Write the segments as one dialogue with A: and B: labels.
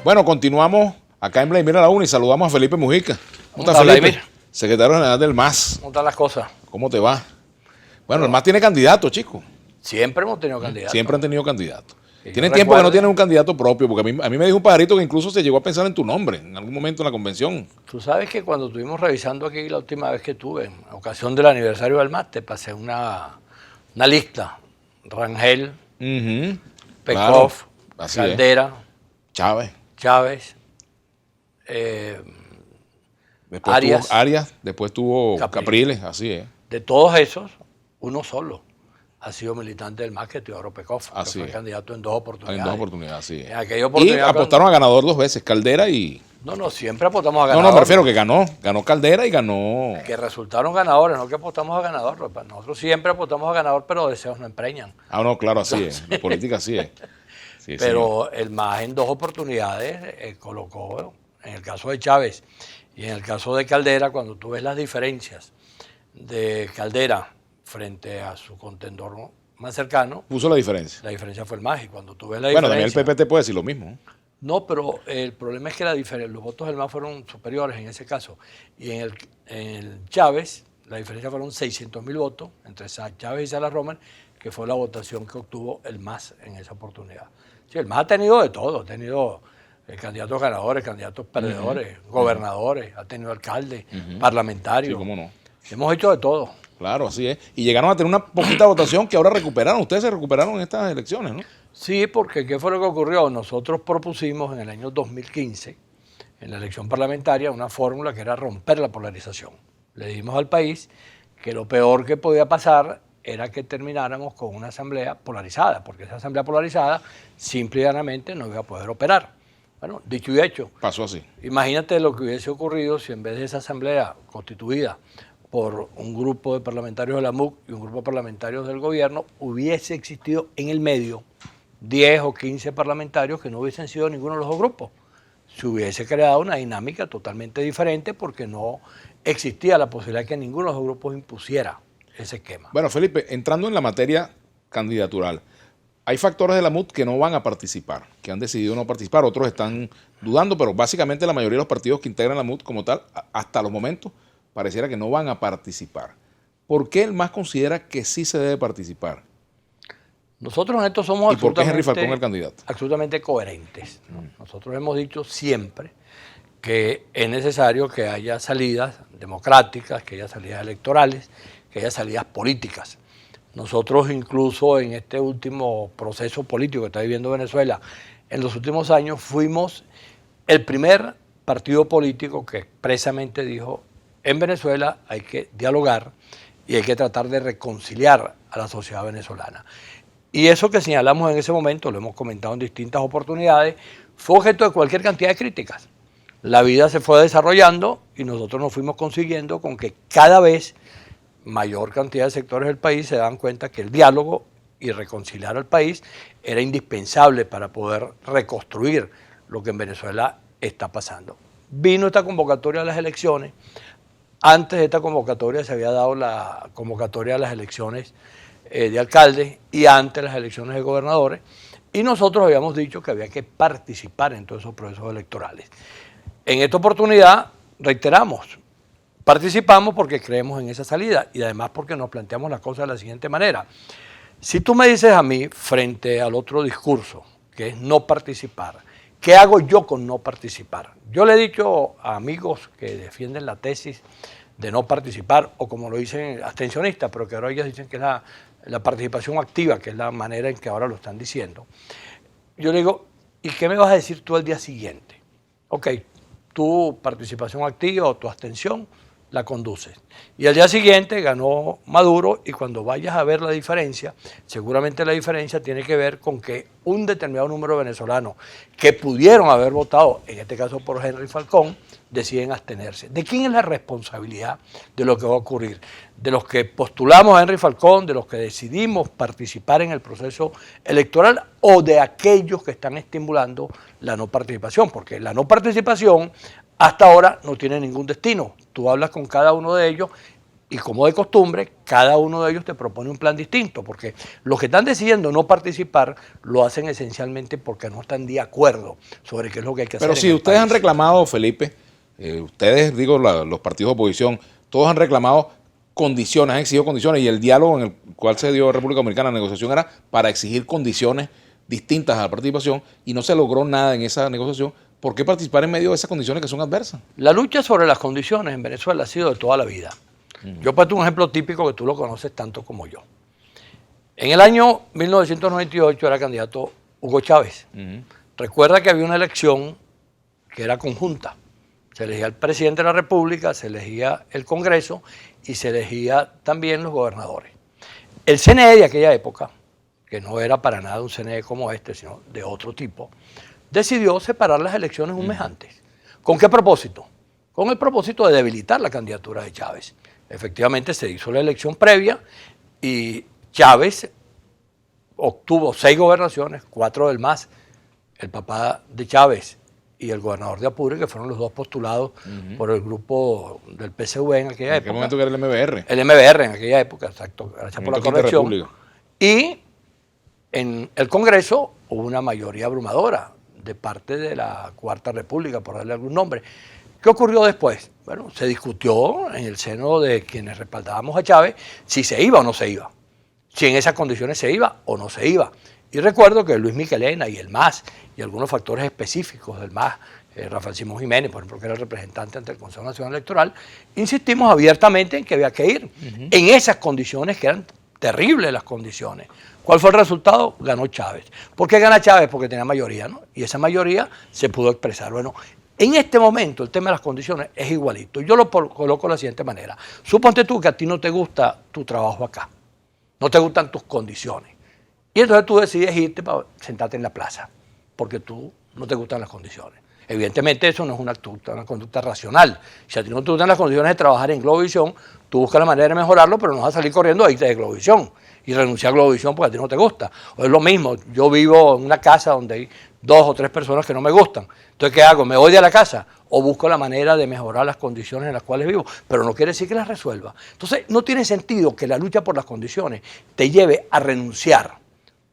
A: Bueno, continuamos acá en Vladimir a la 1 y saludamos a Felipe Mujica.
B: ¿Cómo está Felipe?
A: Secretario general del MAS.
B: ¿Cómo están las cosas?
A: ¿Cómo te va? Bueno, el MAS tiene candidato, chico.
B: Siempre hemos tenido candidatos.
A: Siempre han tenido candidatos.
B: Que
A: Tienen
B: yo
A: tiempo que no
B: recuerde.
A: tienen un candidato propio, porque a mí me dijo un pajarito que incluso se llegó a pensar en tu nombre en algún momento en la convención.
B: Tú sabes que cuando estuvimos revisando aquí la última vez que tuve, en ocasión del aniversario del MAS, te pasé una lista. Rangel,
A: Ujú,
B: Pekov,
A: claro, así
B: Caldera,
A: Chávez.
B: Chávez,
A: Después
B: Arias.
A: tuvo Arias, después tuvo
B: Capriles.
A: Capriles, así es.
B: De todos esos, uno solo ha sido militante del MAS, que Teodoro Pekov, que
A: Así
B: fue
A: es.
B: candidato en 2 oportunidades.
A: En 2 oportunidades, así es.
B: En aquella
A: Y
B: oportunidad
A: apostaron a ganador 2 veces, Caldera y...
B: No, siempre apostamos a
A: No,
B: ganador.
A: me refiero que ganó Caldera y ganó...
B: Que resultaron ganadores, no que apostamos a ganador. Nosotros siempre apostamos a ganador, pero deseos no empreñan.
A: Ah, no, claro, así es. La política así es. Sí,
B: Pero el MAS en 2 oportunidades colocó, en el caso de Chávez y en el caso de Caldera, cuando tú ves las diferencias de Caldera frente a su contendor más cercano,
A: puso la diferencia.
B: fue el MAS. Y cuando tú ves la
A: Bueno,
B: diferencia...
A: también el PP te puede decir lo mismo.
B: No, pero el problema es que los votos del MAS fueron superiores en ese caso. Y en el Chávez, la diferencia fueron 600.000 votos entre Chávez y Salas Romer, que fue la votación que obtuvo el MAS en esa oportunidad. Sí, el MAS ha tenido de todo, ha tenido candidatos ganadores, candidatos perdedores, gobernadores, ha tenido alcaldes, parlamentarios.
A: Sí, cómo no.
B: Hemos hecho de todo.
A: Claro, así es. Y llegaron a tener una poquita votación que ahora recuperaron. Ustedes se recuperaron en estas elecciones, ¿no?
B: Sí, porque ¿qué fue lo que ocurrió? Nosotros propusimos en el año 2015, en la elección parlamentaria, una fórmula que era romper la polarización. Le dijimos al país que lo peor que podía pasar era que termináramos con una asamblea polarizada, porque esa asamblea polarizada simple y llanamente no iba a poder operar. Bueno, dicho y hecho.
A: Pasó así.
B: Imagínate lo que hubiese ocurrido si en vez de esa asamblea constituida por un grupo de parlamentarios de la MUC y un grupo de parlamentarios del gobierno, hubiese existido en el medio 10 o 15 parlamentarios que no hubiesen sido ninguno de los dos grupos. Se hubiese creado una dinámica totalmente diferente porque no existía la posibilidad de que ninguno de los dos grupos impusiera ese esquema.
A: Bueno, Felipe, entrando en la materia candidatural, hay factores de la MUD que no van a participar, que han decidido no participar, otros están dudando, pero básicamente la mayoría de los partidos que integran la MUD como tal, hasta los momentos, pareciera que no van a participar. ¿Por qué el MAS considera que sí se debe participar?
B: Nosotros en esto somos
A: ¿Y por qué Henry Falcón el candidato?
B: absolutamente coherentes, ¿no? Nosotros hemos dicho siempre que es necesario que haya salidas democráticas, que haya salidas electorales, que haya salidas políticas. Nosotros incluso en este último proceso político que está viviendo Venezuela, en los últimos años fuimos el primer partido político que expresamente dijo: en Venezuela hay que dialogar y hay que tratar de reconciliar a la sociedad venezolana. Y eso que señalamos en ese momento, lo hemos comentado en distintas oportunidades, fue objeto de cualquier cantidad de críticas. La vida se fue desarrollando y nosotros nos fuimos consiguiendo con que cada vez mayor cantidad de sectores del país se dan cuenta que el diálogo y reconciliar al país era indispensable para poder reconstruir lo que en Venezuela está pasando. Vino esta convocatoria a las elecciones. Antes de esta convocatoria se había dado la convocatoria a las elecciones de alcaldes y antes las elecciones de gobernadores, y nosotros habíamos dicho que había que participar en todos esos procesos electorales. En esta oportunidad, reiteramos, participamos porque creemos en esa salida y además porque nos planteamos las cosas de la siguiente manera. Si tú me dices a mí, frente al otro discurso, que es no participar, ¿qué hago yo con no participar? Yo le he dicho a amigos que defienden la tesis de no participar, o como lo dicen abstencionistas, pero que ahora ellos dicen que es la participación activa, que es la manera en que ahora lo están diciendo. Yo le digo, ¿y qué me vas a decir tú al día siguiente? Ok, tu participación activa o tu abstención la conduces. Y al día siguiente ganó Maduro, y cuando vayas a ver la diferencia, seguramente la diferencia tiene que ver con que un determinado número de venezolanos que pudieron haber votado, en este caso por Henry Falcón, deciden abstenerse. ¿De quién es la responsabilidad de lo que va a ocurrir? ¿De los que postulamos a Henry Falcón, de los que decidimos participar en el proceso electoral, o de aquellos que están estimulando la no participación? Porque la no participación hasta ahora no tiene ningún destino. Tú hablas con cada uno de ellos Y como de costumbre, cada uno de ellos te propone un plan distinto, porque los que están decidiendo no participar lo hacen esencialmente porque no están de acuerdo sobre qué es lo que hay que hacer.
A: Pero si ustedes han reclamado, Felipe, ustedes, digo, los partidos de oposición, todos han reclamado condiciones, han exigido condiciones, y el diálogo en el cual se dio República Dominicana, la negociación era para exigir condiciones distintas a la participación, y no se logró nada en esa negociación. ¿Por qué participar en medio de esas condiciones que son adversas?
B: La lucha sobre las condiciones en Venezuela ha sido de toda la vida. Yo he puesto un ejemplo típico que tú lo conoces tanto como yo. En el año 1998 era candidato Hugo Chávez. Recuerda que había una elección que era conjunta. Se elegía el presidente de la República, se elegía el Congreso y se elegía también los gobernadores. El CNE de aquella época, que no era para nada un CNE como este, sino de otro tipo, decidió separar las elecciones un mes antes. ¿Con qué propósito? Con el propósito de debilitar la candidatura de Chávez. Efectivamente se hizo la elección previa y Chávez obtuvo 6 gobernaciones, 4 del MAS, el papá de Chávez y el gobernador de Apure, que fueron los 2 postulados por el grupo del PSV en aquella época.
A: ¿En qué momento que era el MBR?
B: El MBR en aquella época, exacto, gracias por la corrección. Y en el Congreso hubo una mayoría abrumadora de parte de la Cuarta República, por darle algún nombre. ¿Qué ocurrió después? Bueno, se discutió en el seno de quienes respaldábamos a Chávez si se iba o no se iba, si en esas condiciones se iba o no se iba. Y recuerdo que Luis Michelena y el MAS y algunos factores específicos del MAS, Rafael Simón Jiménez, por ejemplo, que era el representante ante el Consejo Nacional Electoral, insistimos abiertamente en que había que ir en esas condiciones que eran terribles las condiciones. ¿Cuál fue el resultado? Ganó Chávez. ¿Por qué gana Chávez? Porque tenía mayoría, ¿no? Y esa mayoría se pudo expresar. Bueno, en este momento el tema de las condiciones es igualito. Yo lo coloco de la siguiente manera. Suponte tú que a ti no te gusta tu trabajo acá, no te gustan tus condiciones. Y entonces tú decides irte para sentarte en la plaza, porque tú no te gustan las condiciones. Evidentemente eso no es una conducta racional. Si a ti no te gustan las condiciones de trabajar en Globovisión, tú buscas la manera de mejorarlo, pero no vas a salir corriendo a irte de Globovisión y renunciar a Globovisión porque a ti no te gusta. O es lo mismo, yo vivo en una casa donde hay 2 o 3 personas que no me gustan. Entonces, ¿qué hago? ¿Me voy de la casa? O busco la manera de mejorar las condiciones en las cuales vivo, pero no quiere decir que las resuelva. Entonces, no tiene sentido que la lucha por las condiciones te lleve a renunciar,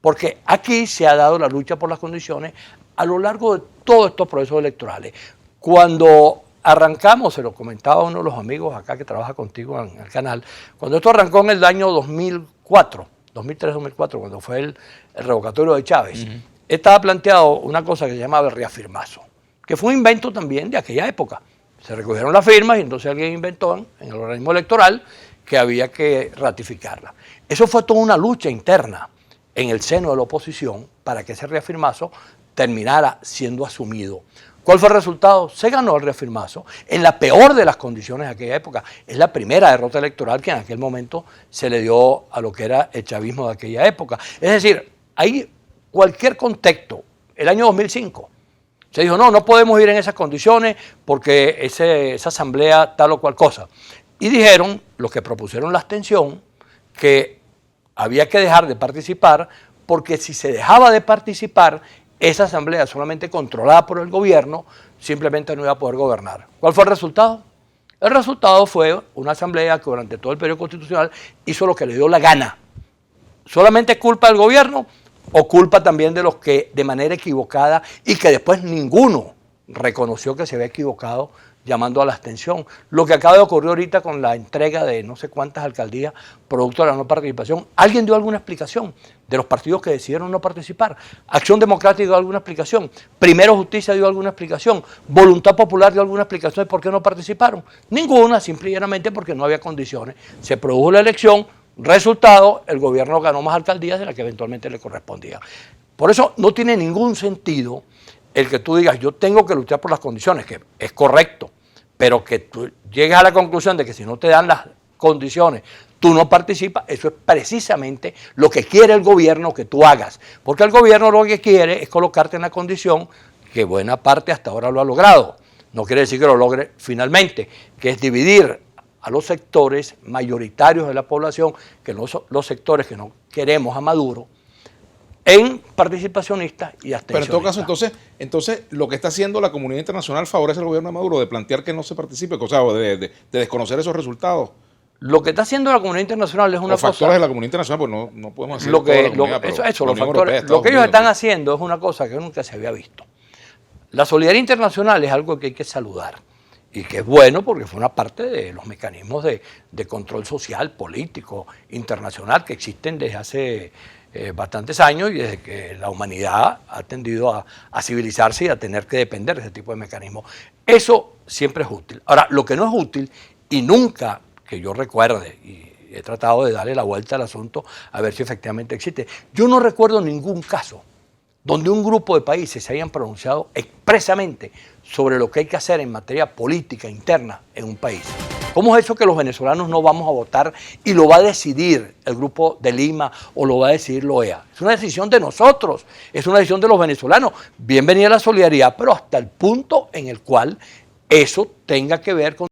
B: porque aquí se ha dado la lucha por las condiciones a lo largo de todos estos procesos electorales. Cuando arrancamos, se lo comentaba uno de los amigos acá que trabaja contigo en el canal, cuando esto arrancó en el año 2004, 2003-2004, cuando fue el revocatorio de Chávez, estaba planteado una cosa que se llamaba el reafirmazo, que fue un invento también de aquella época. Se recogieron las firmas y entonces alguien inventó en el organismo electoral que había que ratificarla. Eso fue toda una lucha interna en el seno de la oposición para que ese reafirmazo terminara siendo asumido. ¿Cuál fue el resultado? Se ganó el reafirmazo en la peor de las condiciones de aquella época. Es la primera derrota electoral que en aquel momento se le dio a lo que era el chavismo de aquella época. Es decir, hay cualquier contexto. El año 2005 se dijo, no podemos ir en esas condiciones porque esa asamblea tal o cual cosa. Y dijeron, los que propusieron la abstención, que había que dejar de participar porque si se dejaba de participar, esa asamblea solamente controlada por el gobierno simplemente no iba a poder gobernar. ¿Cuál fue el resultado? El resultado fue una asamblea que durante todo el periodo constitucional hizo lo que le dio la gana. ¿Solamente culpa del gobierno o culpa también de los que de manera equivocada y que después ninguno reconoció que se había equivocado llamando a la abstención? Lo que acaba de ocurrir ahorita con la entrega de no sé cuántas alcaldías producto de la no participación. ¿Alguien dio alguna explicación de los partidos que decidieron no participar? Acción Democrática dio alguna explicación. Primero Justicia dio alguna explicación. Voluntad Popular dio alguna explicación de por qué no participaron. Ninguna, simple y llanamente porque no había condiciones. Se produjo la elección, resultado, el gobierno ganó más alcaldías de las que eventualmente le correspondía. Por eso no tiene ningún sentido el que tú digas, yo tengo que luchar por las condiciones, que es correcto, pero que tú llegues a la conclusión de que si no te dan las condiciones, tú no participas, eso es precisamente lo que quiere el gobierno que tú hagas. Porque el gobierno lo que quiere es colocarte en la condición que buena parte hasta ahora lo ha logrado. No quiere decir que lo logre finalmente, que es dividir a los sectores mayoritarios de la población, que los sectores que no queremos a Maduro, en participacionistas y abstencionistas.
A: Pero en todo caso, entonces lo que está haciendo la comunidad internacional favorece al gobierno de Maduro de plantear que no se participe, o sea, de desconocer esos resultados.
B: Lo que está haciendo la comunidad internacional es una
A: Los factores
B: cosa...
A: de la comunidad internacional, pues no podemos decir
B: Lo
A: toda la
B: que,
A: comunidad, pero
B: eso,
A: la
B: los
A: Unión
B: factores,
A: Europea,
B: lo
A: Estados
B: que ellos
A: Unidos,
B: están haciendo es una cosa que nunca se había visto. La solidaridad internacional es algo que hay que saludar y que es bueno porque fue una parte de los mecanismos de control social, político, internacional que existen desde hace bastantes años y desde que la humanidad ha tendido a civilizarse y a tener que depender de ese tipo de mecanismos. Eso siempre es útil. Ahora, lo que no es útil y nunca que yo recuerde, y he tratado de darle la vuelta al asunto a ver si efectivamente existe, yo no recuerdo ningún caso donde un grupo de países se hayan pronunciado expresamente sobre lo que hay que hacer en materia política interna en un país. ¿Cómo es eso que los venezolanos no vamos a votar y lo va a decidir el Grupo de Lima o lo va a decidir la OEA? Es una decisión de nosotros, es una decisión de los venezolanos. Bienvenida la solidaridad, pero hasta el punto en el cual eso tenga que ver con